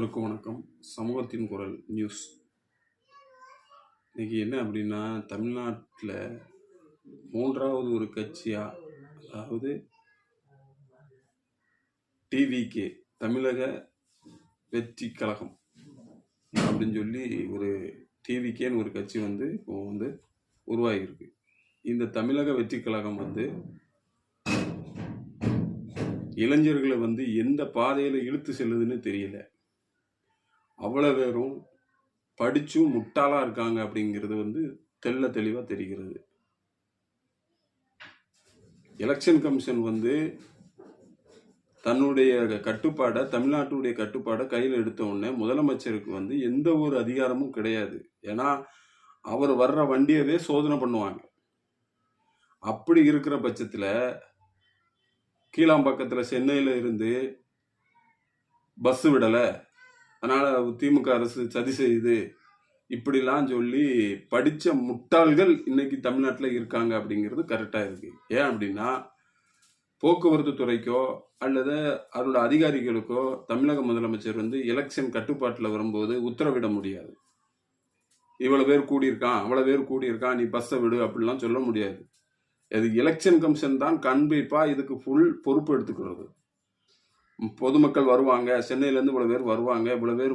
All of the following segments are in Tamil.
அனைவருக்கும் வணக்கம். சமூகத்தின் குரல் நியூஸ். இன்னைக்கு என்ன அப்படின்னா, தமிழ்நாட்டில் மூன்றாவது ஒரு கட்சியா, அதாவது டிவிகே, தமிழக வெற்றி கழகம் அப்படின்னு சொல்லி ஒரு டிவிகேன்னு ஒரு கட்சி இப்போ உருவாகியிருக்கு. இந்த தமிழக வெற்றி கழகம் இளைஞர்களை எந்த பாதையில் இழுத்து செல்லுதுன்னு தெரியல. அவ்வளோ பேரும் படிச்சும் முட்டாளா இருக்காங்க அப்படிங்கிறது தெள்ள தெளிவா தெரிகிறது. எலெக்ஷன் கமிஷன் தன்னுடைய கட்டுப்பாடை, தமிழ்நாட்டுடைய கட்டுப்பாடை கையில் எடுத்த உடனே முதலமைச்சருக்கு எந்த ஒரு அதிகாரமும் கிடையாது. ஏன்னா அவர் வர்ற வண்டியவே சோதனை பண்ணுவாங்க. அப்படி இருக்கிற பட்சத்தில் கீழாம்பாக்கத்தில் சென்னையில இருந்து பஸ் விடலை, அதனால திமுக அரசு சதி செய்யுது, இப்படிலாம் சொல்லி படிச்ச முட்டாள்கள் இன்னைக்கு தமிழ்நாட்டில் இருக்காங்க அப்படிங்கிறது கரெக்டா இருக்கு. ஏன் அப்படின்னா, போக்குவரத்து துறைக்கோ அல்லது அதோட அதிகாரிகளுக்கோ தமிழக முதலமைச்சர் எலெக்ஷன் கட்டுப்பாட்டில் வரும்போது உத்தரவிட முடியாது. இவ்வளவு பேர் கூடியிருக்கான், அவ்வளவு பேர் கூடியிருக்கான், நீ பஸ்ஸை விடு அப்படிலாம் சொல்ல முடியாது. இது எலெக்ஷன் கமிஷன் தான் கண்டிப்பா இதுக்கு ஃபுல் பொறுப்பு எடுத்துக்கிறது. பொதுமக்கள் வருவாங்க, சென்னையிலேருந்து இவ்வளோ பேர் வருவாங்க, இவ்வளோ பேர்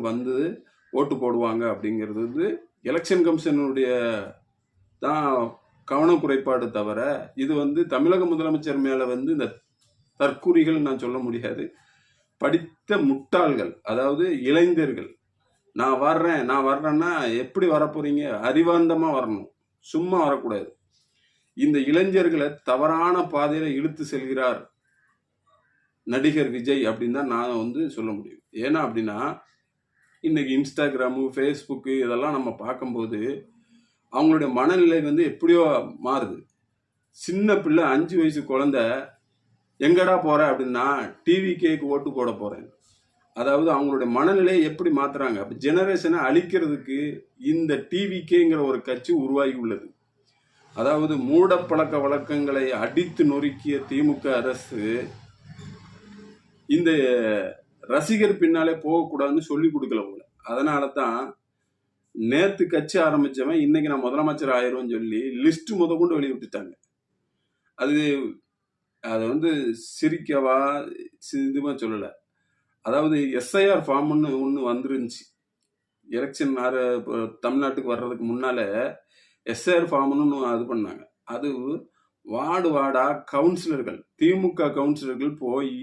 ஓட்டு போடுவாங்க அப்படிங்கிறது எலெக்ஷன் கமிஷனுடைய தான் கவனக்குறைபாடு தவிர, இது தமிழக முதலமைச்சர் மேலே இந்த தற்குறிகள் நான் சொல்ல முடியாது. படித்த முட்டாள்கள், அதாவது இளைஞர்கள். நான் வர்றேன்னா எப்படி வரப்போறீங்க? அறிவார்ந்தமாக வரணும், சும்மா வரக்கூடாது. இந்த இளைஞர்களை தவறான பாதையில இழுத்து செல்கிறார் நடிகர் விஜய் அப்படின்னு தான் நான் சொல்ல முடியும். ஏன்னா அப்படின்னா, இன்னைக்கு இன்ஸ்டாகிராமு, ஃபேஸ்புக்கு இதெல்லாம் நம்ம பார்க்கும்போது அவங்களுடைய மனநிலை எப்படியோ மாறுது. சின்ன பிள்ளை 5 வயசு குழந்தை எங்கடா போற அப்படின்னா, டிவிகேக்கு ஓட்டு போட போறேன். அதாவது அவங்களுடைய மனநிலையை எப்படி மாத்துறாங்க. அப்ப ஜெனரேஷனை அழிக்கிறதுக்கு இந்த டிவிகேங்கிற ஒரு கட்சி உருவாகி உள்ளது. அதாவது மூட பழக்க வழக்கங்களை அடித்து நொறுக்கிய திமுக அரசு இந்த ரசிகர் பின்னாலே போகக்கூடாதுன்னு சொல்லி கொடுக்கல போல. அதனால தான் நேத்து கட்சி ஆரம்பிச்சவன் இன்னைக்கு நான் முதலமைச்சர் ஆயிரும் சொல்லி லிஸ்ட் கொண்டு வெளியிட்டுட்டாங்க. அது சிரிக்கவா இதுமா சொல்லல. அதாவது எஸ்ஐஆர் ஃபார்ம்னு ஒன்று வந்துருந்துச்சு. எலெக்ஷன் தமிழ்நாட்டுக்கு வர்றதுக்கு முன்னால எஸ்ஐஆர் ஃபார்ம்னு அது பண்ணாங்க. அது வார்டா கவுன்சிலர்கள், திமுக கவுன்சிலர்கள் போய்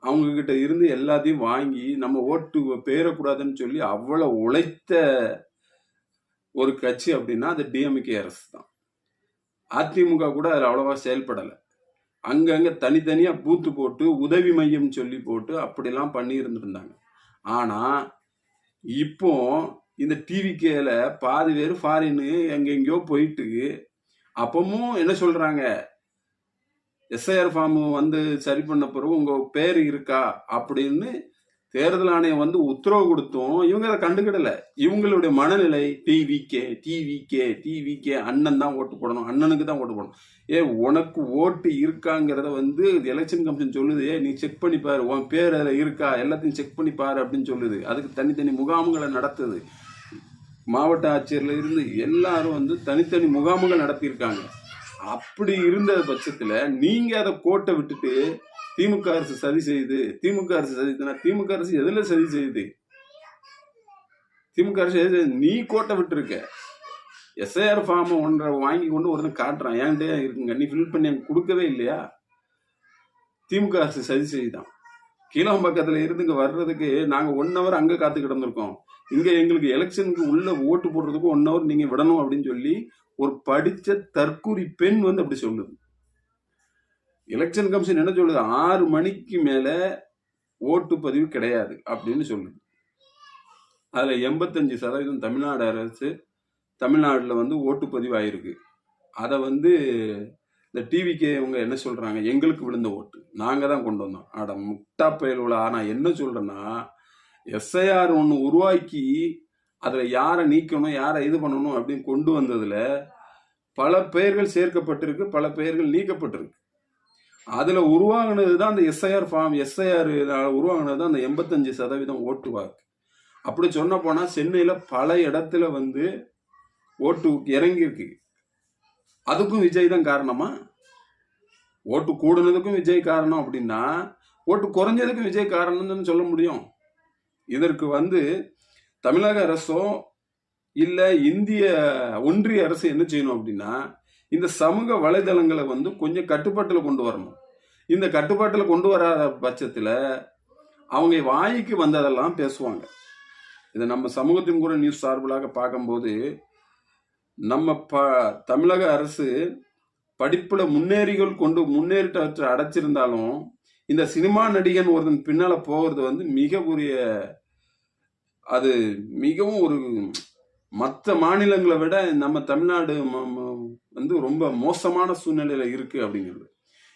அவங்க கிட்ட இருந்து எல்லாத்தையும் வாங்கி நம்ம ஓட்டு பேரக்கூடாதுன்னு சொல்லி அவ்வளவு உழைத்த ஒரு கட்சி அப்படின்னா அது டிஎம்கே அரசு தான். அதிமுக கூட அதில் அவ்வளவா செயல்படலை. அங்கங்க தனித்தனியா பூத்து போட்டு உதவி மையம் சொல்லி போட்டு அப்படிலாம் பண்ணி இருந்திருந்தாங்க. ஆனா இப்போ இந்த டிவிகேல பாதி பேர் ஃபாரின்னு எங்கெங்கயோ போயிட்டு, அப்பமும் என்ன சொல்றாங்க, எஸ்ஐஆர் ஃபார்ம் சரி பண்ண பிறகு உங்க பேர் இருக்கா அப்படின்னு தேர்தல் ஆணையம் உத்தரவு கொடுத்தும் இவங்க அதை கண்டுக்கிடல. இவங்களுடைய மனநிலை டிவிகே அண்ணன் தான் ஓட்டு போடணும், அண்ணனுக்கு தான் ஓட்டு போடணும். உனக்கு ஓட்டு இருக்காங்கிறத எலெக்ஷன் கமிஷன் சொல்லுது. நீ செக் பண்ணி பாரு, உன் பேர் அதில் இருக்கா, எல்லாத்தையும் செக் பண்ணி பாரு அப்படின்னு சொல்லுது. அதுக்கு தனித்தனி முகாம்களை நடத்துது. மாவட்ட ஆட்சியர்ல இருந்து எல்லாரும் தனித்தனி முகாம்கள் நடத்தியிருக்காங்க. அப்படி இருந்த பட்சத்துல நீங்க அதை கோட்டை விட்டுட்டு திமுக அரசு சதி செய்யுது, திமுக அரசு எதுல சதி செய்யுது? திமுக அரசு நீ கோட்டை விட்டு இருக்க. எஸ்ஐஆர் ஃபார்ம் ஒன்றை வாங்கி கொண்டு ஒருத்தன் காட்டுறான், ஏன்டே இருக்குங்க, நீ ஃபில் பண்ணி எனக்கு கொடுக்கவே இல்லையா? திமுக அரசு சதி செய்யுதான். கீழாம்பாக்கத்துல இருந்து இங்க வர்றதுக்கு நாங்க 1 hour அங்க காத்து கிடந்திருக்கோம். இங்க எங்களுக்கு எலெக்ஷனுக்கு உள்ள ஓட்டு போடுறதுக்கு 1 hour நீங்க விடணும் அப்படின்னு சொல்லி ஒரு படிச்ச தற்குறி பெண் அப்படி சொல்லுது. எலெக்ஷன் கமிஷன் என்ன சொல்லுது? 6 மணிக்கு மேல ஓட்டு பதிவு கிடையாது அப்படின்னு சொல்லுது. அதுல 85% தமிழ்நாடு அரசு, தமிழ்நாடுல ஓட்டு பதிவு ஆயிருக்கு. அதை இந்த டிவிகே இவங்க என்ன சொல்றாங்க, எங்களுக்கு விழுந்த ஓட்டு நாங்க தான் கொண்டு வந்தோம். ஆட முட்டா பயலுல. நான் என்ன சொல்றேன்னா, எஸ்ஐஆர் ஒன்று உருவாக்கி அதுல யாரை நீக்கணும், யாரை இது பண்ணணும் அப்படின்னு கொண்டு வந்ததுல பல பெயர்கள் சேர்க்கப்பட்டிருக்கு, பல பெயர்கள் நீக்கப்பட்டிருக்கு. அதுல உருவாகினது தான் அந்த எஸ்ஐஆர் ஃபார்ம். எஸ்ஐஆர் உருவாகினது தான் அந்த 85% ஓட்டு வாக்கு. அப்படி சொன்ன போனா சென்னையில பல இடத்துல வந்து ஓட்டு இறங்கியிருக்கு. அதுக்கும் விஜய் தான் காரணமா? ஓட்டு கூடுனதுக்கும் விஜய் காரணம் அப்படின்னா ஓட்டு குறைஞ்சதுக்கும் விஜய் காரணம்னு சொல்ல முடியும். இதற்கு வந்து தமிழக அரசோ இல்ல இந்திய ஒன்றிய அரசு என்ன செய்யணும் அப்படின்னா, இந்த சமூக வலைதளங்களை வந்து கொஞ்சம் கட்டுப்பாட்டில் கொண்டு வரணும். இந்த கட்டுப்பாட்டில் கொண்டு வராத பட்சத்தில் அவங்க வாய்க்கு வந்ததெல்லாம் பேசுவாங்க. இதை நம்ம சமூகத்தின் கூட நியூஸ் சார்பிலாக பார்க்கும்போது, நம்ம தமிழக அரசு படிப்புல முன்னேறிட்டு அடைச்சிருந்தாலும் இந்த சினிமா நடிகன் ஒருத்தன் பின்னால போகிறது வந்து அது மிகவும் ஒரு மற்ற மாநிலங்களை விட நம்ம தமிழ்நாடு வந்து ரொம்ப மோசமான சூழ்நிலையில இருக்கு அப்படிங்கிறது.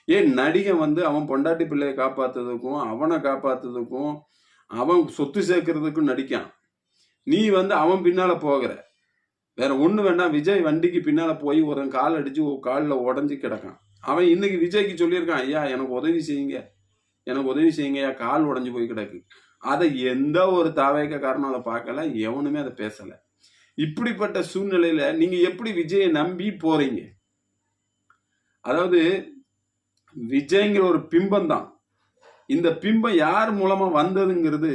ஏன் நடிகன் வந்து அவன் பொண்டாட்டி பிள்ளையை காப்பாத்துறதுக்கும் அவனை காப்பாத்துறதுக்கும் அவன் சொத்து சேர்க்கறதுக்கும் நடிக்கான். நீ வந்து அவன் பின்னால போகிற. வேற ஒண்ணு வேண்டாம், விஜய் வண்டிக்கு பின்னால போய் ஒரு கால் அடிச்சு காலில் உடஞ்சி கிடக்கான். அவன் இன்னைக்கு விஜய்க்கு சொல்லியிருக்கான், ஐயா எனக்கு உதவி செய்யுங்க, கால் உடஞ்சி போய் கிடக்கு. அதை எந்த ஒரு தாவேக காரணம் அதை பார்க்கல, எவனுமே அதை பேசல. இப்படிப்பட்ட சூழ்நிலையில நீங்க எப்படி விஜயை நம்பி போறீங்க? அதாவது விஜய்ங்கிற ஒரு பிம்பம் தான். இந்த பிம்பம் யார் மூலமா வந்ததுங்கிறது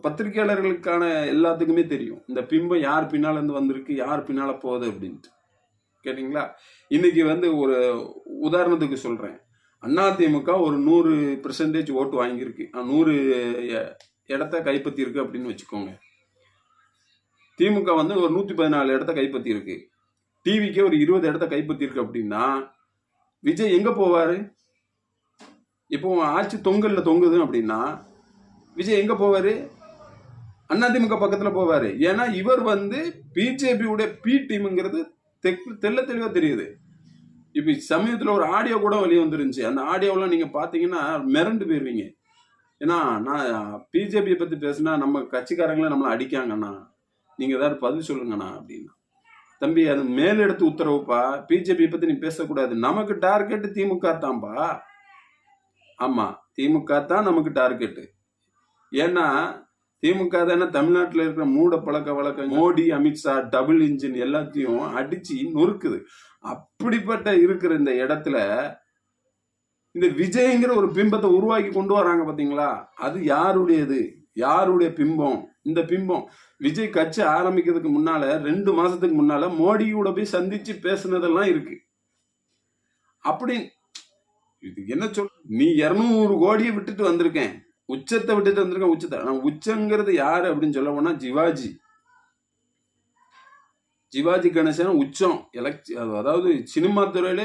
பத்திரிகையாளர்களுக்கான எல்லாத்துக்குமே தெரியும். இந்த பிம்பம் யார் பின்னால இருந்து வந்திருக்கு, யார் பின்னால போகுது அப்படின்ட்டு. கேட்டீங்களா? இன்னைக்கு வந்து ஒரு உதாரணத்துக்கு சொல்றேன். அதிமுக ஒரு 100% ஓட்டு வாங்கியிருக்கு, 100 இடத்த கைப்பற்றி இருக்கு அப்படின்னு வச்சுக்கோங்க. திமுக வந்து ஒரு 114 இடத்த கைப்பற்றி இருக்கு. டிவிக்கே ஒரு 20 இடத்த கைப்பற்றி இருக்கு அப்படின்னா விஜய் எங்க போவாரு? இப்போ ஆட்சி தொங்கல்ல தொங்குது அப்படின்னா விஜய் எங்க போவாரு? அதிமுக பக்கத்துல போவாரு. ஏன்னா இவர் வந்து பிஜேபியுடைய பி டீம்ங்கிறது தெல்ல தெளிவா தெரியுது. இப்ப சமயத்துல ஒரு ஆடியோ கூட வெளியே வந்துருந்துச்சு. அந்த ஆடியோலாம் நீங்க பாத்தீங்கன்னா மிரண்டு போயிருவீங்க. ஏன்னா நான் பிஜேபியை பத்தி பேசினா நம்ம கட்சிக்காரங்களே நம்மளை அடிக்காங்கண்ணா, நீங்க ஏதாவது பதில் சொல்லுங்கண்ணா அப்படின்னா. தம்பி அது மேலெடுத்து உத்தரவுப்பா, பிஜேபியை பத்தி நீ பேசக்கூடாது. நமக்கு டார்கெட் திமுக தான்பா. ஆமா, திமுக தான் நமக்கு டார்கெட். ஏன்னா திமுக தானே தமிழ்நாட்டில் இருக்கிற மூட பழக்க வழக்கம், மோடி அமித்ஷா டபுள் இன்ஜின் எல்லாத்தையும் அடிச்சு நொறுக்குது. அப்படிப்பட்ட இருக்கிற இந்த இடத்துல இந்த விஜய்ங்கிற ஒரு பிம்பத்தை உருவாக்கி கொண்டு வராங்க பாத்தீங்களா? அது யாருடையது? யாருடைய பிம்பம்? இந்த பிம்பம் விஜய் கட்சி ஆரம்பிக்கிறதுக்கு முன்னால 2 மாசத்துக்கு முன்னால மோடியோட போய் சந்திச்சு பேசுனதெல்லாம் இருக்கு. அப்படி இது என்ன சொல், நீ 200 கோடியை விட்டுட்டு வந்திருக்கேன், உச்சத்தை விட்டுட்டு வந்திருக்கேன். உச்சத்தை உச்சங்கிறது யாரு அப்படின்னு சொல்ல போனா சிவாஜி கணேசன் உச்சம். அதாவது சினிமா துறையில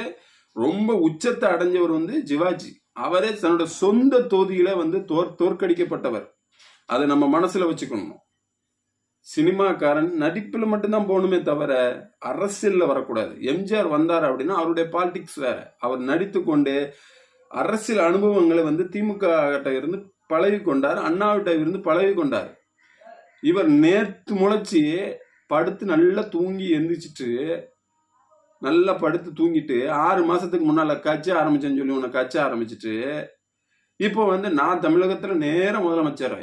ரொம்ப உச்சத்தை அடைஞ்சவர் வந்து சிவாஜி. அவரே தன்னோட சொந்த தொகுதியில வந்து தோற்கடிக்கப்பட்டவர். அதை நம்ம மனசுல வச்சுக்கணும். சினிமாக்காரன் நடிப்புல மட்டும்தான் போகணுமே தவிர அரசியல்ல வரக்கூடாது. எம்ஜிஆர் வந்தார் அப்படின்னா அவருடைய பாலிடிக்ஸ் வேற. அவர் நடித்து கொண்டு அரசியல் அனுபவங்களை வந்து திமுக கிட்ட இருந்து பழகி கொண்டார், அண்ணாவிட்ட இருந்து பழகி கொண்டார். இவர் நேற்று முளைச்சி படுத்து நல்லா தூங்கி எந்திரிச்சிட்டு நல்லா படுத்து தூங்கிட்டு 6 மாசத்துக்கு முன்னால கட்சி ஆரம்பிச்சேன்னு சொல்லி உன்னை கட்சி ஆரம்பிச்சுட்டு இப்போ வந்து நான் தமிழகத்துல நேர முதலமைச்சர்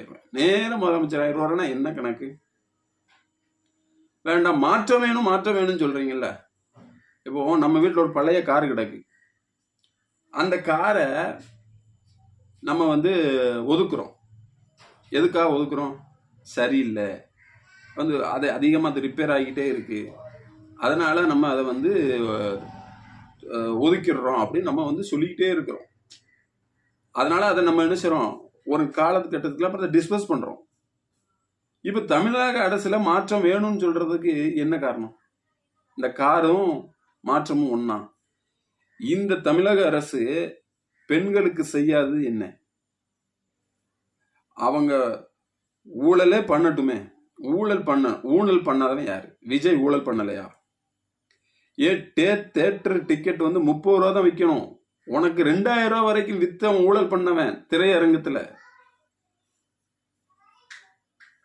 ஆயிடுவாருன்னா என்ன கணக்கு? வேண்டாம், மாற்றம் வேணும்னு சொல்றீங்கல்ல. இப்போ நம்ம வீட்டில் ஒரு பழைய கார் கிடக்கு. அந்த காரை நம்ம வந்து ஒதுக்குறோம். எதுக்காக ஒதுக்குறோம்? சரியில்லை, வந்து அதை அதிகமாக அது ரிப்பேர் ஆகிக்கிட்டே இருக்கு, அதனால நம்ம அதை வந்து ஒதுக்கிடுறோம் அப்படின்னு நம்ம வந்து சொல்லிக்கிட்டே இருக்கிறோம். அதனால அதை நம்ம என்ன செய்றோம், ஒரு காலகட்டத்தில் அப்புறம் டிஸ்போஸ் பண்றோம். இப்ப தமிழக அரசுல மாற்றம் வேணும்னு சொல்றதுக்கு என்ன காரணம்? இந்த காரும் மாற்றமும் ஒண்ணா? இந்த தமிழக அரசு பெண்களுக்கு செய்யாது என்ன? அவங்க ஊழலே பண்ணட்டுமே. ஊழல் பண்ணாதவன் யாரு? விஜய் ஊழல் பண்ணலையா? தேட்டர் டிக்கெட் வந்து 30 ரூபா தான் விற்கணும். உனக்கு 2000 ரூபா வரைக்கும் வித்தவன் ஊழல் பண்ணவன். திரையரங்கத்துல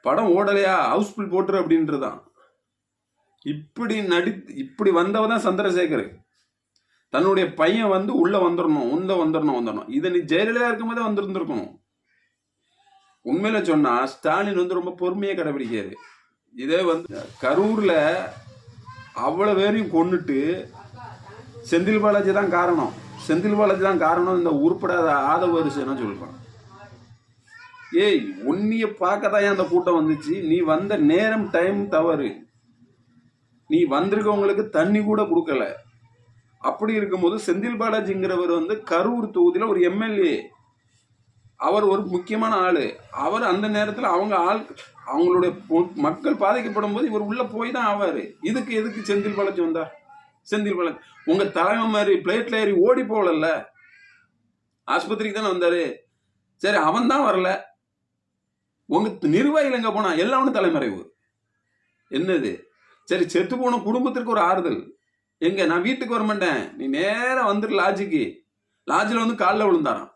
படம் ஓடலையா, ஹவுஸ்ஃபுல் போட்டுரு அப்படின்றதான். இப்படி வந்தவதான் சந்திரசேகர். தன்னுடைய பையன் வந்து உள்ள வந்துடணும். இதை நீ ஜெயலலிதா இருக்கும் போதே வந்திருந்திருக்கணும். உண்மையில சொன்னா ஸ்டாலின் வந்து ரொம்ப பொறுமையை கடைபிடிக்காரு. இதே வந்து கரூர்ல அவ்வளவு பேரையும் கொன்னுட்டு செந்தில் பாலாஜி தான் காரணம், செந்தில் பாலாஜி தான் காரணம் இந்த உருப்படாத ஆதவ அரிசனா சொல்றான். ஏய், உன்னிய பார்க்கதான் அந்த கூட்டம் வந்துச்சு. நீ வந்த நேரம் டைம் தவறு. நீ வந்திருக்கவங்களுக்கு தண்ணி கூட கொடுக்கல. அப்படி இருக்கும்போது செந்தில் பாலாஜிங்கிறவர் வந்து கரூர் தொகுதியில ஒரு எம்எல்ஏ, அவர் ஒரு முக்கியமான ஆளு. அவர் அந்த நேரத்தில் அவங்களுடைய மக்கள் பாதிக்கப்படும் போது இவர் உள்ள போய் தான் ஆவாரு. எதுக்கு செந்தில் பாலாஜி வந்தார்? செந்தில் பாலாஜி உங்க தலைமை மாதிரி பிளேட்ல ஏறி ஓடி போகல, ஆஸ்பத்திரிக்கு தானே வந்தாரு. சரி, அவன் தான் வரல. உங்க நிர்வாகிகள் எங்க போனா? எல்லாம் தலைமறைவு. என்னது? சரி, செத்து போன குடும்பத்திற்கு ஒரு ஆறுதல் எங்க? நான் வீட்டுக்கு வர மாட்டேன், நீ நேரம் வந்துரு லாட்ஜுக்கு. லாட்ஜில் வந்து காலில் விழுந்தாராம்.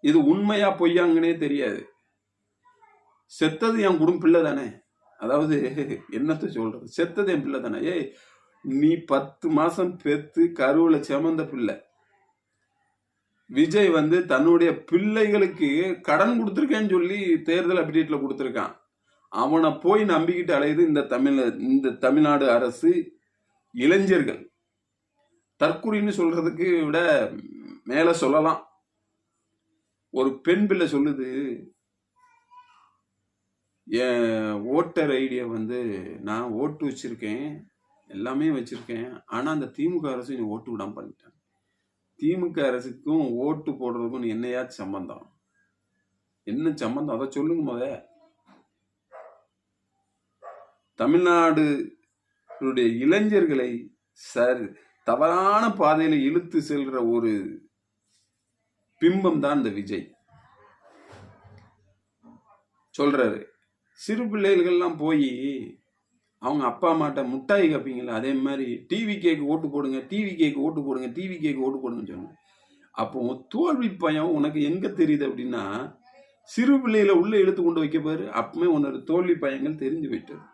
இது உண்மையா பொய்யாங்கன்னே தெரியாது. செத்தது என் குடும்ப பிள்ளை தானே. அதாவது என்னத்தை சொல்றது, செத்தது என் பிள்ளை தானே. ஏய், நீ 10 மாசம் பெத்து கருவுல செமந்த பிள்ளை. விஜய் வந்து தன்னுடைய பிள்ளைகளுக்கு கடன் கொடுத்துருக்கேன்னு சொல்லி தேர்தல் அப்டேட்ல கொடுத்துருக்கான். அவனை போய் நம்பிக்கிட்டு அலையுது இந்த தமிழ்நாடு அரசு. இளைஞர்கள் தற்குறின்னு சொல்றதுக்கு விட மேல சொல்லலாம். ஒரு பெண் பிள்ளை சொல்லுது, என் ஓட்டர் ஐடியா வந்து நான் ஓட்டு வச்சிருக்கேன், எல்லாமே வச்சிருக்கேன், ஆனா அந்த திமுக அரசு நீ ஓட்டு விடாம பண்ணிட்டேன். திமுக அரசுக்கும் ஓட்டு போடுறதுக்கும் என்னையாச்சும் சம்பந்தம்? என்ன சம்பந்தம்? அதை சொல்லுங்க முத. தமிழ்நாடு இளைஞர்களை தவறான பாதையில இழுத்து செல்ற ஒரு பிம்பம் தான் இந்த விஜய். சொல்றாரு, சிறு பிள்ளைகள்லாம் போய் அவங்க அப்பா அம்மாட்ட முட்டாய் கேட்பீங்களா, அதே மாதிரி டிவி கேக்கு ஓட்டு போடுங்க, டிவி கேக்கு ஓட்டு போடுங்க, டிவி கேக்கு ஓட்டு போடுங்கன்னு சொன்னாங்க. அப்போ தோல்வி பயம் உனக்கு எங்க தெரியுது அப்படின்னா, சிறு பிள்ளைகளை உள்ள இழுத்து கொண்டு வைக்க பாரு, அப்பவுமே உன்னோட தோல்வி பயங்கள் தெரிஞ்சு போயிட்டது.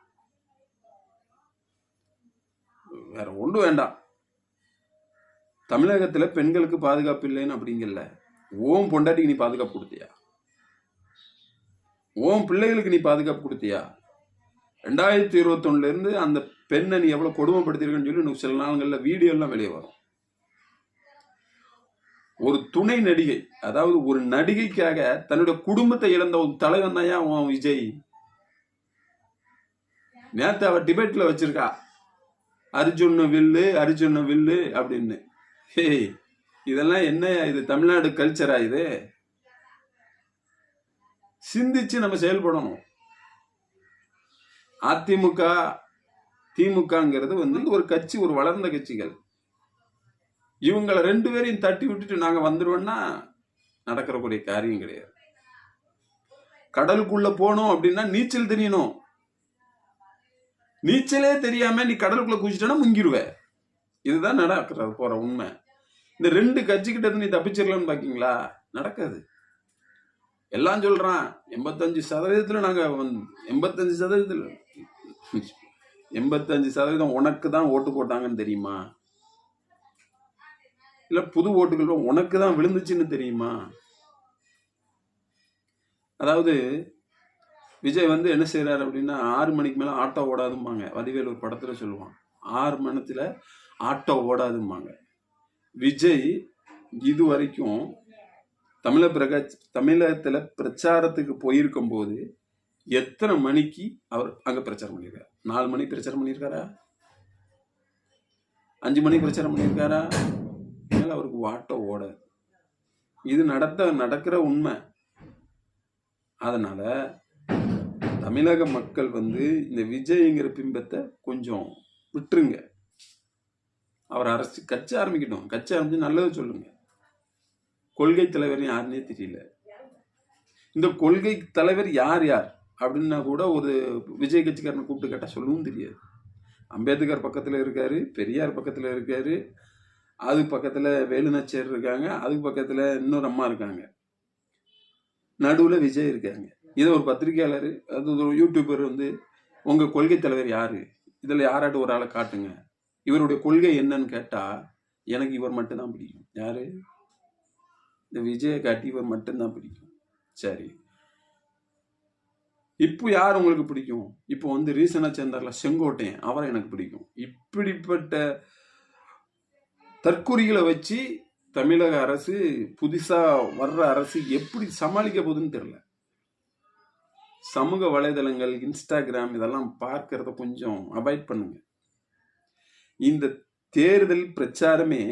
வேற ஒன்று வேண்டாம். தமிழகத்துல பெண்களுக்கு பாதுகாப்பு இல்லைன்னு அப்படிங்கல. ஓம் பொண்டாட்டிக்கு நீ பாதுகாப்பு கொடுத்தியா? ஓம் பிள்ளைகளுக்கு நீ பாதுகாப்பு கொடுத்தியா? 2021 இருந்து அந்த பெண்ணை நீ எவ்வளவு கொடுமைப்படுத்திருக்கன்னு சொல்லி சில நாள்கள்ல வீடியோ எல்லாம் வெளியே வரும். ஒரு துணை நடிகை, அதாவது ஒரு நடிகைக்காக தன்னுடைய குடும்பத்தை இழந்த ஒரு தலைவன் தான் விஜய். நேத்து அவ டிபேட்ல வச்சிருக்கா, அர்ஜுன் வில்லு அப்படின்னு. இதெல்லாம் என்ன? இது தமிழ்நாடு கல்ச்சரா? இது சிந்திச்சு நம்ம செயல்படணும். அதிமுக திமுகங்கிறது வந்து ஒரு கட்சி, ஒரு வளர்ந்த கட்சிகள். இவங்களை 2 பேரையும் தட்டி விட்டுட்டு நாங்க வந்துருவோம்னா நடக்கிறக்கூடிய காரியம் கிடையாது. கடலுக்குள்ள போனோம் அப்படின்னா நீச்சல் தெரியணும். நீச்சலே தெரியாம நீ கடலுக்குள்ள குதிச்சிட்டா முங்கிடுவ. இதுதான் நடக்கிறது போற உண்மை. இந்த 2 கட்சிக்கிட்ட இருந்து நீ தப்பிச்சிடலாம்னு பாக்கீங்களா? நடக்காது. எல்லாம் சொல்றான் 85% நாங்க 85% உனக்கு தான் ஓட்டு போட்டாங்கன்னு தெரியுமா? இல்ல புது ஓட்டுகள் உனக்கு தான் விழுந்துச்சுன்னு தெரியுமா? அதாவது விஜய் வந்து என்ன செய்யறாரு அப்படின்னா, 6 மணிக்கு மேல ஆட்டோ ஓடாதும்பாங்க. வடிவேலு ஒரு படத்துல சொல்லுவான், 6 மணித்துல ஆட்டோ ஓடாதும்பாங்க. விஜய் இது வரைக்கும் தமிழகத்துல பிரச்சாரத்துக்கு போயிருக்கும் போது எத்தனை மணிக்கு அவர் அங்க பிரச்சாரம் பண்ணியிருக்காரு? 4 மணிக்கு பிரச்சாரம் பண்ணியிருக்காரா? 5 மணிக்கு பிரச்சாரம் பண்ணியிருக்காரா? அவருக்கு ஆட்டோ ஓடாது. இது நடக்கிற உண்மை. அதனால தமிழக மக்கள் வந்து இந்த விஜய்ங்கிற பிம்பத்தை கொஞ்சம் விட்டுருங்க. அவர் அரசு கட்சி ஆரம்பிக்கட்டும். கட்சி ஆரம்பிச்சு நல்லது சொல்லுங்க. கொள்கை தலைவர் யாருன்னே தெரியல. இந்த கொள்கை தலைவர் யார் அப்படின்னா கூட ஒரு விஜய் கட்சிக்காரனை கூப்பிட்டு கேட்டா சொல்லவும் தெரியாது. அம்பேத்கர் பக்கத்துல இருக்காரு, பெரியார் பக்கத்துல இருக்காரு, அது பக்கத்துல வேலுநாச்சியார் இருக்காங்க, அதுக்கு பக்கத்துல இன்னொரு அம்மா இருக்காங்க, நடுவுல விஜய் இருக்காங்க. இதை ஒரு பத்திரிகையாளர், அது ஒரு யூடியூபர் வந்து உங்க கொள்கை தலைவர் யாரு, இதுல யாராட்டும் ஒரு ஆளை காட்டுங்க, இவருடைய கொள்கை என்னன்னு கேட்டா எனக்கு இவர் மட்டும்தான் பிடிக்கும். யாரு? இந்த விஜயை காட்டி இவர் மட்டும்தான் பிடிக்கும். சரி, இப்போ யார் உங்களுக்கு பிடிக்கும்? இப்போ வந்து ரீசனா சேர்ந்தார்ல செங்கோட்டையன், அவரை எனக்கு பிடிக்கும். இப்படிப்பட்ட தற்குறிகளை வச்சு தமிழக அரசு, புதுசா வர்ற அரசு எப்படி சமாளிக்க போகுதுன்னு தெரியல. சமூக வலைதளங்கள், இன்ஸ்டாகிராம் இதெல்லாம் பார்க்கறத கொஞ்சம் அவாய்ட் பண்ணுங்க. இந்த தேர்தல் பிரச்சாரமே,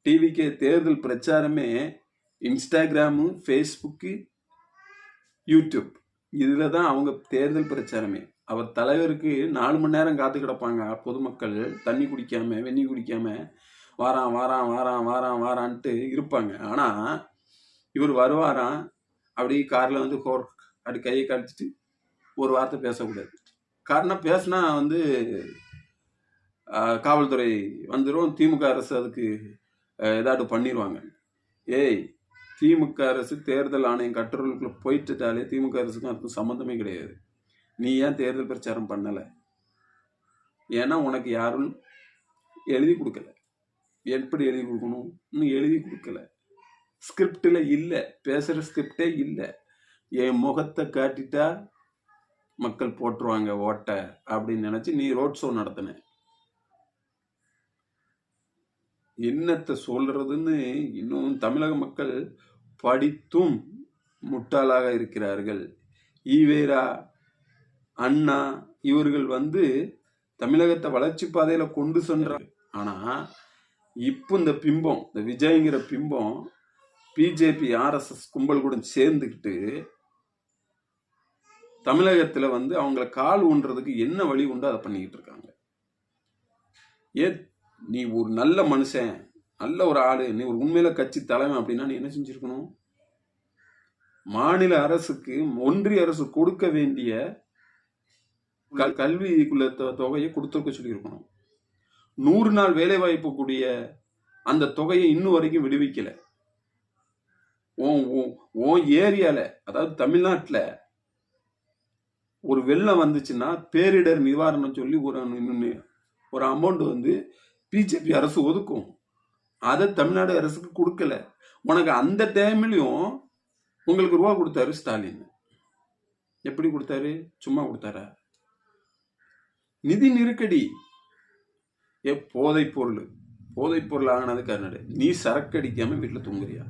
டிவிக்கு தேர்தல் பிரச்சாரமே இன்ஸ்டாகிராமு, ஃபேஸ்புக்கு, யூடியூப் இதுல தான் அவங்க தேர்தல் பிரச்சாரமே. அவர் தலைவருக்கு 4 மணி நேரம் காத்து கிடப்பாங்க பொதுமக்கள், தண்ணி குடிக்காம வெந்நி குடிக்காம வாரான் வாரான் வாரான் வாரான் வாரான்ட்டு இருப்பாங்க. ஆனா இவர் வருவாராம், அப்படியே கார்ல வந்து அப்படி கையை காட்டிட்டு ஒரு வார்த்தை பேசக்கூடாது. காரணம் பேசினா வந்து காவல்துறை வந்துடும், திமுக அரசு அதுக்கு ஏதாவது பண்ணிடுவாங்க. ஏய், திமுக அரசு தேர்தல் ஆணையம் கட்டுரைக்குள்ள போயிட்டுட்டாலே திமுக அரசுக்கும் அதுக்கும் சம்மந்தமே கிடையாது. நீ ஏன் தேர்தல் பிரச்சாரம் பண்ணலை? ஏன்னா உனக்கு யாரும் எழுதி கொடுக்கல. எப்படி எழுதி கொடுக்கணும் இன்னும் எழுதி கொடுக்கல. ஸ்கிரிப்டில் இல்லை, பேசுகிற ஸ்கிரிப்டே இல்லை. என் முகத்தை காட்டிட்டா மக்கள் போட்டுருவாங்க ஓட்ட அப்படின்னு நினச்சி நீ ரோட் ஷோ நடத்தின. என்னத்தை சொல்றதுன்னு இன்னும் தமிழக மக்கள் படித்தும் முட்டாளாக இருக்கிறார்கள். ஈவேரா, அண்ணா இவர்கள் வந்து தமிழகத்தை வளர்ச்சி பாதையில கொண்டு சென்றாங்க. ஆனா இப்போ இந்த பிம்பம், இந்த விஜய்ங்கிற பிம்பம் பிஜேபி ஆர்எஸ்எஸ் கும்பல் கூட சேர்ந்துக்கிட்டு தமிழகத்துல வந்து அவங்கள கால் ஊன்றதுக்கு என்ன வழி உண்டோ அதை பண்ணிக்கிட்டு இருக்காங்க. நீ ஒரு நல்ல மனுஷன், நல்ல ஒரு ஆளு, நீ ஒரு உண்மையில கட்சி தலைமை அப்படின்னா நீ என்ன செஞ்சிருக்கணும்? மாநில அரசுக்கு ஒன்றிய அரசு கொடுக்க வேண்டிய கல்விக்குள்ள தொகையை கொடுத்துருக்க சொல்லியிருக்கணும். 100 நாள் வேலை வாய்ப்பு கூடிய அந்த தொகையை இன்னும் வரைக்கும் விடுவிக்கல. உன் ஏரியால, அதாவது தமிழ்நாட்டில் ஒரு வெள்ளம் வந்துச்சுன்னா பேரிடர் நிவாரணம் சொல்லி ஒரு அமௌண்ட் வந்து பிஜேபி அரசு ஒதுக்கும். அதை தமிழ்நாடு அரசுக்கு கொடுக்கல. உனக்கு அந்த டைம்லயும் உங்களுக்கு ரூபா கொடுத்தாரு ஸ்டாலின். எப்படி கொடுத்தாரு? சும்மா கொடுத்தாரா? நிதி நெருக்கடி. போதைப் பொருள் ஆகினது கர்நாடக. நீ சரக்கு அடிக்காம வீட்டுல தூங்குறியா?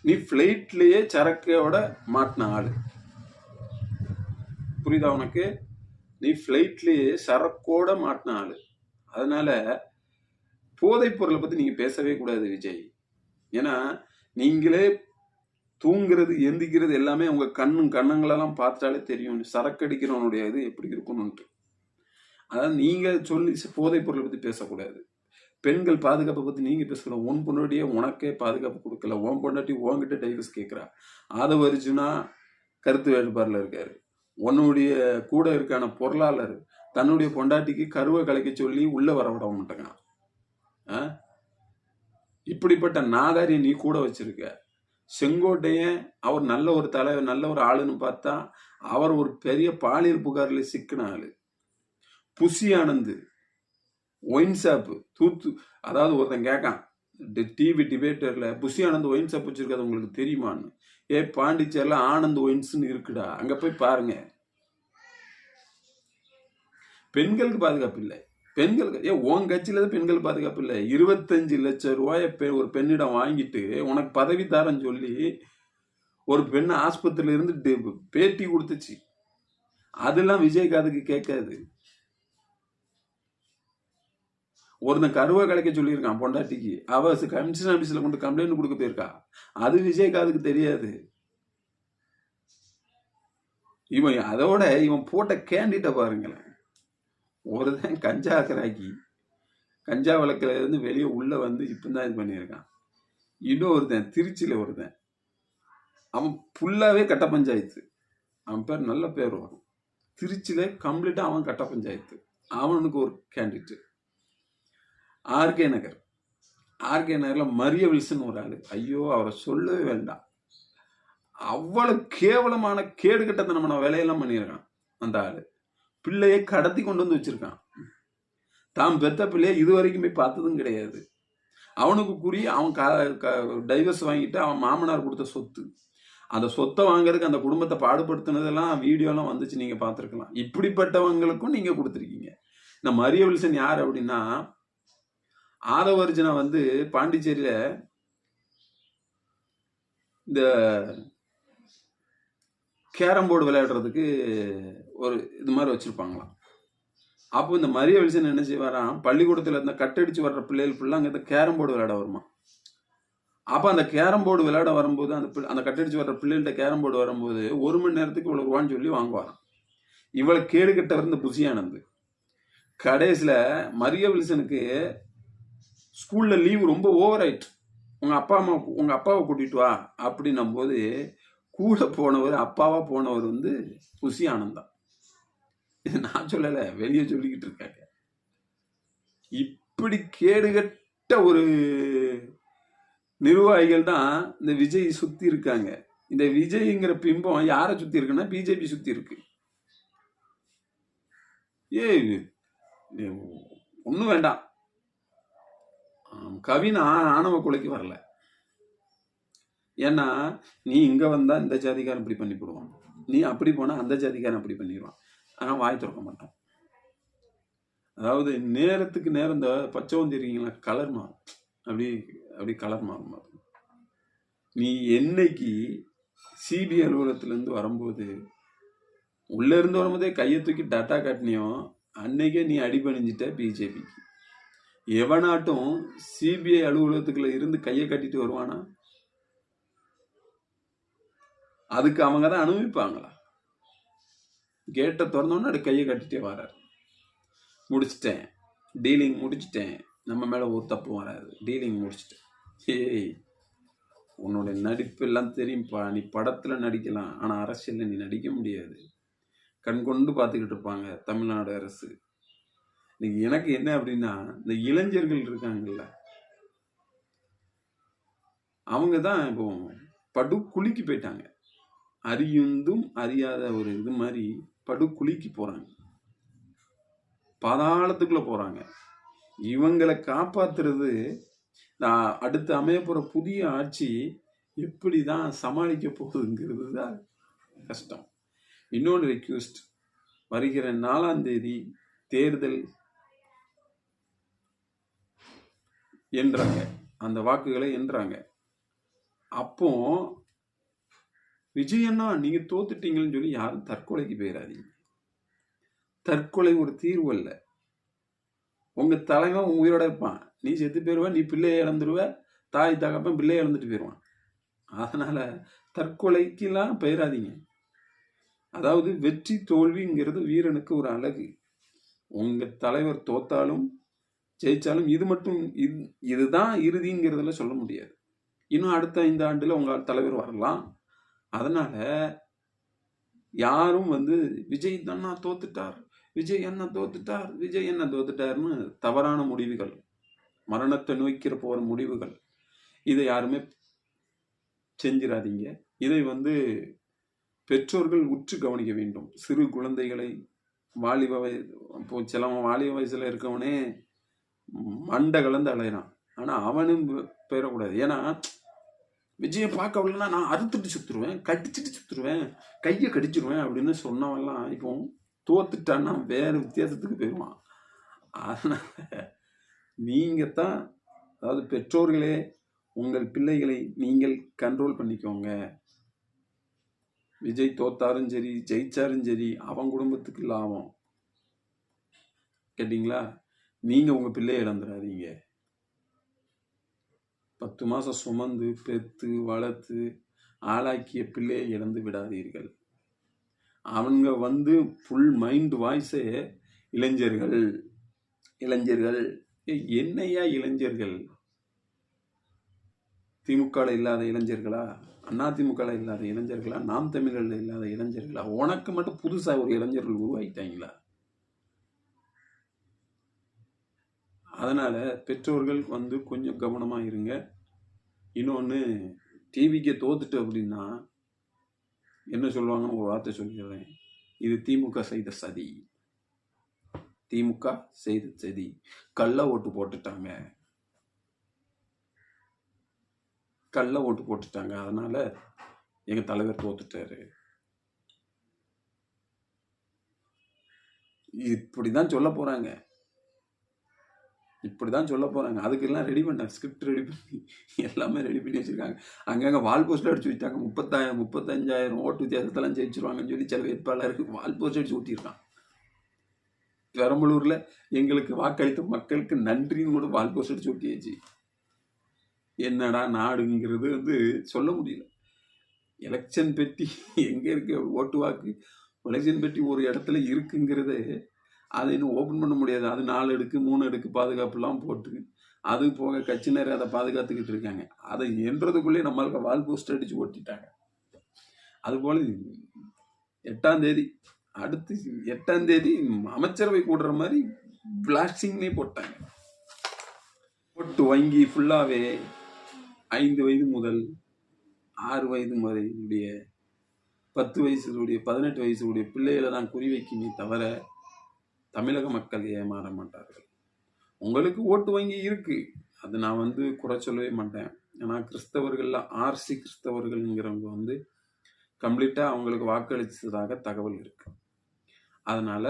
நீ பிளைட்லயே சரக்கோட மாட்டின ஆளு, புரியுதா உனக்கு? நீ பிளைட்லயே சரக்கோட மாட்டின ஆளு. அதனால போதைப் பொருளை பத்தி நீங்க பேசவே கூடாது விஜய். ஏன்னா நீங்களே தூங்குறது, எந்திக்கிறது எல்லாமே உங்க கண்ணங்களெல்லாம் பார்த்தாலே தெரியும் சரக்கு அடிக்கிறவனுடைய இது எப்படி இருக்கணும்ட்டு. அதாவது நீங்க சொல்லி போதைப் பொருளை பத்தி பேசக்கூடாது. பெண்கள் பாதுகாப்பை பத்தி நீங்க பேசக்கூடாது. உன் பொண்டாட்டியே உனக்கே பாதுகாப்பு கொடுக்கல, உன் பொண்டாட்டி உன்கிட்ட டைவர்ஸ் கேட்கிறா. ஆதவ அர்ஜுனா கருத்து வேறுபாடுல இருக்காரு. உன்னுடைய கூட இருக்கான பொருளாளர் தன்னுடைய பொண்டாட்டிக்கு கருவை கலைக்க சொல்லி உள்ள வர விட மாட்டேங்க. இப்படிப்பட்ட நாதாரி நீ கூட வச்சிருக்க. செங்கோட்டையன் அவர் நல்ல ஒரு தலைவர், நல்ல ஒரு ஆளுன்னு பார்த்தா அவர் ஒரு பெரிய பாலியல் புகார்ல சிக்கின ஆளு. புசி ஆனந்த் ஒயின் ஷாப்பு அதாவது ஒருத்தன் கேட்கான் TV டிபேட்டர்ல, Bussy Anand wine shop வச்சிருக்காது உங்களுக்கு தெரியுமான்னு. பாண்டிச்சேரியில ஆனந்த் ஒயின்ஸ்ன்னு இருக்குடா, அங்க போய் பாருங்க. பெண்களுக்கு பாதுகாப்பு இல்லை. பெண்களுக்கு உன் கட்சியில தான் பெண்கள் பாதுகாப்பு இல்லை. 25 லட்சம் ரூபாய ஒரு பெண்ணிடம் வாங்கிட்டு உனக்கு பதவி தாரன்னு சொல்லி ஒரு பெண் ஆஸ்பத்திரியில இருந்து பேட்டி கொடுத்துச்சு. அதெல்லாம் விஜய் காதுக்கு கேட்காது. ஒருத்தன் கருவை கலைக்க சொல்லியிருக்கான் பொண்டாட்டிக்கு, அவ கமிஷன் ஆபீஸ்ல கொண்டு கம்ப்ளைண்ட் கொடுக்க போயிருக்கா. அது விஜய் காதுக்கு தெரியாது. இவன் அதோட இவன் போட்ட கேண்டிட்ட பாருங்களேன். ஒருத்தன் கஞ்சா கிராக்கி, கஞ்சா வழக்கில் இருந்து வெளியே உள்ள வந்து இப்பதான் இது பண்ணியிருக்கான். இன்னும் ஒருத்தன் திருச்சியில ஒருத்தன், அவன் ஃபுல்லாவே கட்ட பஞ்சாயத்து. அவன் பேர் நல்ல பேர் வரும். திருச்சியில கம்ப்ளீட்டா அவன் கட்ட பஞ்சாயத்து. அவனுக்கு ஒரு கேண்டிடேட். ஆர்கே நகர்ல மரிய வில்சன் ஒரு ஆளு. ஐயோ, அவரை சொல்லவே வேண்டாம். அவ்வளவு கேவலமான கேடு கட்டத்தனமான வேலையெல்லாம் பண்ணியிருக்கான் அந்த ஆளு. பிள்ளையை கடத்தி கொண்டு வந்து வச்சிருக்கான். தாம் பெத்த பிள்ளைய இதுவரைக்கும் போய் பார்த்ததும் கிடையாது. அவனுக்கு அவன் டைவர்ஸ் வாங்கிட்டு அவன் மாமனார் கொடுத்த சொத்து. அந்த சொத்தை வாங்குறதுக்கு அந்த குடும்பத்தை பாடுபடுத்தினதெல்லாம் வீடியோலாம் வந்துச்சு, நீங்க பார்த்துருக்கலாம். இப்படிப்பட்டவங்களுக்கும் நீங்க கொடுத்துருக்கீங்க. இந்த மரிய வில்சன் யார் அப்படின்னா, ஆதவர்ஜுனா வந்து பாண்டிச்சேரியில இந்த கேரம் போர்டு விளையாடுறதுக்கு ஒரு இது மாதிரி வச்சிருப்பாங்களாம். அப்போ இந்த மரிய வில்சன் என்ன செய்வாராம், பள்ளிக்கூடத்தில் இருந்த கட்டடிச்சு வர்ற பிள்ளைகள் ஃபுல்லாக அங்கே கேரம் போர்டு விளையாட வருமா. அப்போ அந்த கேரம் போர்டு விளையாட வரும்போது அந்த கட்டடிச்சு வர்ற பிள்ளைகள்கிட்ட கேரம் போர்டு வரும்போது 1 மணி நேரத்துக்கு இவ்வளோ ரூபான்னு சொல்லி வாங்குவாராம். இவ்வளோ கேடு கட்டவர் இந்த புசியானந்து. கடைசியில் மரிய வில்சனுக்கு ஸ்கூலில் லீவு ரொம்ப ஓவர் ஆயிட்டு. உங்கள் அப்பாவை கூட்டிகிட்டு வா அப்படின்னும் போது கூட போனவர், அப்பாவா போனவர் வந்து புசி ஆனந்தான். இது நான் சொல்லலை, வெளியே சொல்லிக்கிட்டு இருக்காங்க. இப்படி கேடுகட்ட ஒரு நிர்வாகிகள் தான் இந்த விஜய் சுத்தி இருக்காங்க. இந்த விஜய்ங்கிற பிம்பம் யாரை சுத்தி இருக்குன்னா பிஜேபி சுத்தி இருக்கு. ஒன்றும் வேண்டாம், கவின் ஆணவ கொலைக்கு வரல. ஏன்னா நீ இங்க வந்தா இந்த ஜாதிக்காரன் இப்படி பண்ணி போடுவான், நீ அப்படி போனா அந்த ஜாதிக்காரன் அப்படி பண்ணிடுவான். ஆனால் வாய் திறக்க மாட்டான். அதாவது நேரத்துக்கு நேரம் இந்த பச்சைவம் தெரியுங்களா, கலர் மாறும். அப்படி கலர் மாறும். நீ என்னைக்கு சிபிஐ அலுவலகத்திலேருந்து வரும்போது உள்ள இருந்து வரும்போதே கையை தூக்கி டாட்டா காட்டினியோ அன்னைக்கே நீ அடிபணிஞ்சிட்ட பிஜேபிக்கு. எவனாட்டும் சிபிஐ அலுவலகத்துக்குள்ள இருந்து கையை கட்டிட்டு வருவானா? அதுக்கு அவங்க தான் அனுபவிப்பாங்களா? கேட்டை திறந்தோன்னு அது கையை கட்டிட்டே வராரு. முடிச்சிட்டேன், டீலிங் முடிச்சிட்டேன், நம்ம மேலே ஒரு தப்பு வராது, டீலிங் முடிச்சிட்டேன். ஏய், உன்னோட நடிப்பு எல்லாம் தெரியும்ப்பா, நீ படத்தில் நடிக்கலாம், ஆனால் அரசியலில் நீ நடிக்க முடியாது. கண் கொண்டு பார்த்துக்கிட்டு இருப்பாங்க தமிழ்நாடு அரசு. இன்னைக்கு எனக்கு என்ன அப்படின்னா, இந்த இளைஞர்கள் இருக்காங்கல்ல, அவங்க தான் இப்போ படு குளிக்கு போயிட்டாங்க. அறியுந்தும் அறியாத ஒரு இது மாதிரி படு குளிக்கு போறாங்க, பாதாளத்துக்குள்ள போறாங்க. இவங்களை காப்பாத்துறது அடுத்து அமைய போற புதிய ஆட்சி எப்படிதான் சமாளிக்க போகுதுங்கிறது தான் கஷ்டம். இன்னொன்று ரெக்வெஸ்ட், வருகிற 4ஆம் தேதி தேர்தல் என்றாங்க, அந்த வாக்குகளை என்றாங்க. அப்போ விஜயண்ணா நீங்க தோத்துட்டீங்கன்னு சொல்லி யாரும் தற்கொலைக்கு போயிடாதீங்க. தற்கொலை ஒரு தீர்வு அல்ல. உங்க தலைவன் உயிரோட இருப்பான், நீ செத்து போயிருவ, நீ பிள்ளையை இழந்துருவ, தாய் தகப்பன் பிள்ளையை இழந்துட்டு போயிடுவான். அதனால தற்கொலைக்கெல்லாம் போயிடாதீங்க. அதாவது வெற்றி தோல்விங்கிறது வீரனுக்கு ஒரு அழகு. உங்க தலைவர் தோத்தாலும் ஜெயிச்சாலும் இது மட்டும் இதுதான் இறுதிங்கிறதுல சொல்ல முடியாது. இன்னும் அடுத்த 5 ஆண்டுல உங்க தலைவர் வரலாம். அதனால யாரும் வந்து விஜய் தானா தோத்துட்டார், விஜய் என்ன தோத்துட்டார், விஜய் என்ன தோத்துட்டார்னு தவறான முடிவுகள், மரணத்தை நோக்கிற போற முடிவுகள், இதை யாருமே செஞ்சிடாதீங்க. இதை வந்து பெற்றோர்கள் உற்று கவனிக்க வேண்டும். சிறு குழந்தைகளை, வாலிப இப்போ சிலவன் வாலிப வயசுல இருக்கவனே மண்டை கலந்து அலையிறான், ஆனா அவனும் போயிடக்கூடாது. ஏன்னா விஜயை பார்க்கவில்லைன்னா நான் அறுத்துட்டு சுத்துருவேன், கடிச்சிட்டு சுத்துருவேன், கையை கடிச்சிருவேன் அப்படின்னு சொன்னவெல்லாம் இப்போ தோத்துட்டான்னா வேற வித்தியாசத்துக்கு போயிடுவான். அதனால நீங்க தான், அதாவது பெற்றோர்களே உங்கள் பிள்ளைகளை நீங்கள் கண்ட்ரோல் பண்ணிக்கோங்க. விஜய் தோத்தாரும் சரி ஜெயிச்சாரும் சரி அவன் குடும்பத்துக்கு லாபம். கேட்டீங்களா? நீங்க உங்க பிள்ளையை இழந்துடாதீங்க. 10 மாசம் சுமந்து பெத்து வளர்த்து ஆளாக்கிய பிள்ளையை இழந்து விடாதீர்கள். அவங்க வந்து ஃபுல் மைண்ட் வாய்ஸே இளைஞர்கள். இளைஞர்கள் என்னையா இளைஞர்கள்? திமுக இல்லாத இளைஞர்களா, அதிமுக இல்லாத இளைஞர்களா, நாம் தமிழர்கள் இல்லாத இளைஞர்களா? உனக்கு மட்டும் புதுசா ஒரு இளைஞர்கள் உருவாக்கிட்டாங்களா? அதனால பெற்றோர்கள் வந்து கொஞ்சம் கவனமா இருங்க. இன்னொன்று, டிவிக்கு தோத்துட்டு அப்படின்னா என்ன சொல்லுவாங்கன்னு ஒரு வார்த்தை சொல்லிடுறேன், இது திமுக செய்த சதி, திமுக செய்த சதி, கள்ள ஓட்டு போட்டுட்டாங்க, கள்ள ஓட்டு போட்டுட்டாங்க. அதனால எங்க தலைவர் தோத்துட்டாரு. இப்படிதான் சொல்ல போறாங்க. இப்படிதான் சொல்ல போறாங்க. அதுக்கெல்லாம் ரெடி பண்ணாங்க. ஸ்கிரிப்ட் ரெடி பண்ணி எல்லாமே ரெடி பண்ணி வச்சிருக்காங்க. அங்கங்க வால் போஸ்டர் அடிச்சு வச்சுட்டாங்க. 35,000 ஓட்டு வித்தியாசத்தெல்லாம் ஜெயிச்சிருவாங்கன்னு சொல்லி சில வேட்பாளருக்கு வால் போஸ்டர் அடிச்சு ஊட்டியிருக்கான். பெரம்பலூர்ல எங்களுக்கு வாக்களித்த மக்களுக்கு நன்றின்னு கூட வால் போஸ்டர் அடிச்சு ஊட்டியாச்சு. என்னடா நாடுங்கிறது சொல்ல முடியல. எலெக்ஷன் பெட்டி எங்க இருக்கு? ஓட்டு வாக்கு எலெக்ஷன் பெட்டி ஒரு இடத்துல இருக்குங்கிறது அதை இன்னும் ஓப்பன் பண்ண முடியாது. அது 4 அடுக்கு 3 அடுக்கு பாதுகாப்புலாம் போட்டு அது போக கட்சியினர் அதை பாதுகாத்துக்கிட்டு இருக்காங்க. அதை என்றதுக்குள்ளே நம்மளுக்கு வால் போஸ்டர் அடிச்சு ஓட்டிட்டாங்க. அதுபோல 8ஆம் தேதி அடுத்து 8ஆம் தேதி அமைச்சரவை கூடுற மாதிரி பிளாஸ்டிங்னே போட்டாங்க. ஓட்டு வங்கி ஃபுல்லாவே 5 வயது முதல் 6 வயது வரையுடைய 10 வயசுடைய 18 வயசுடைய பிள்ளைகளை தான் குறிவைக்குமே தவிர தமிழக மக்கள் ஏமாற மாட்டார்கள். உங்களுக்கு ஓட்டு வங்கி இருக்கு, அது நான் குறை சொல்லவே மாட்டேன். ஏன்னா கிறிஸ்தவர்கள்ல ஆர்சி கிறிஸ்தவர்கள்ங்கிறவங்க கம்ப்ளீட்டா அவங்களுக்கு வாக்களிச்சதாக தகவல் இருக்கு. அதனால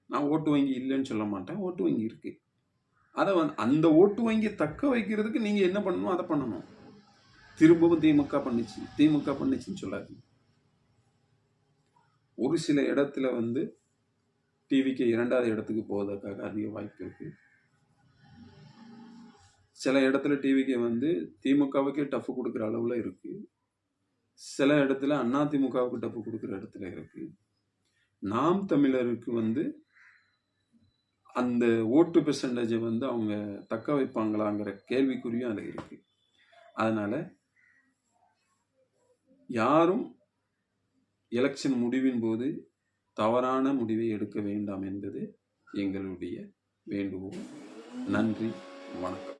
நான் ஓட்டு வங்கி இல்லைன்னு சொல்ல மாட்டேன். ஓட்டு வங்கி இருக்கு. அதை அந்த ஓட்டு வங்கி தக்க வைக்கிறதுக்கு நீங்க என்ன பண்ணணும் அதை பண்ணணும். திரும்பவும் திமுக பண்ணுச்சுன்னு சொல்லாதீங்க. ஒரு சில இடத்துல டிவிக்கு 2வது இடத்துக்கு போவதற்காக அதிக வாய்ப்பு இருக்கு. சில இடத்துல டிவிக்கு திமுகவுக்கே டஃப் கொடுக்குற அளவுல இருக்கு. சில இடத்துல அதிமுகவுக்கு டஃப் கொடுக்குற இடத்துல இருக்கு. நாம் தமிழருக்கு அந்த ஓட்டு பெர்சன்டேஜை அவங்க தக்க வைப்பாங்களாங்கிற கேள்விக்குறியும் அதுல இருக்கு. அதனால யாரும் எலெக்ஷன் முடிவின் போது தவறான முடிவை எடுக்க வேண்டாம் என்பது எங்களுடைய வேண்டுகோள். நன்றி, வணக்கம்.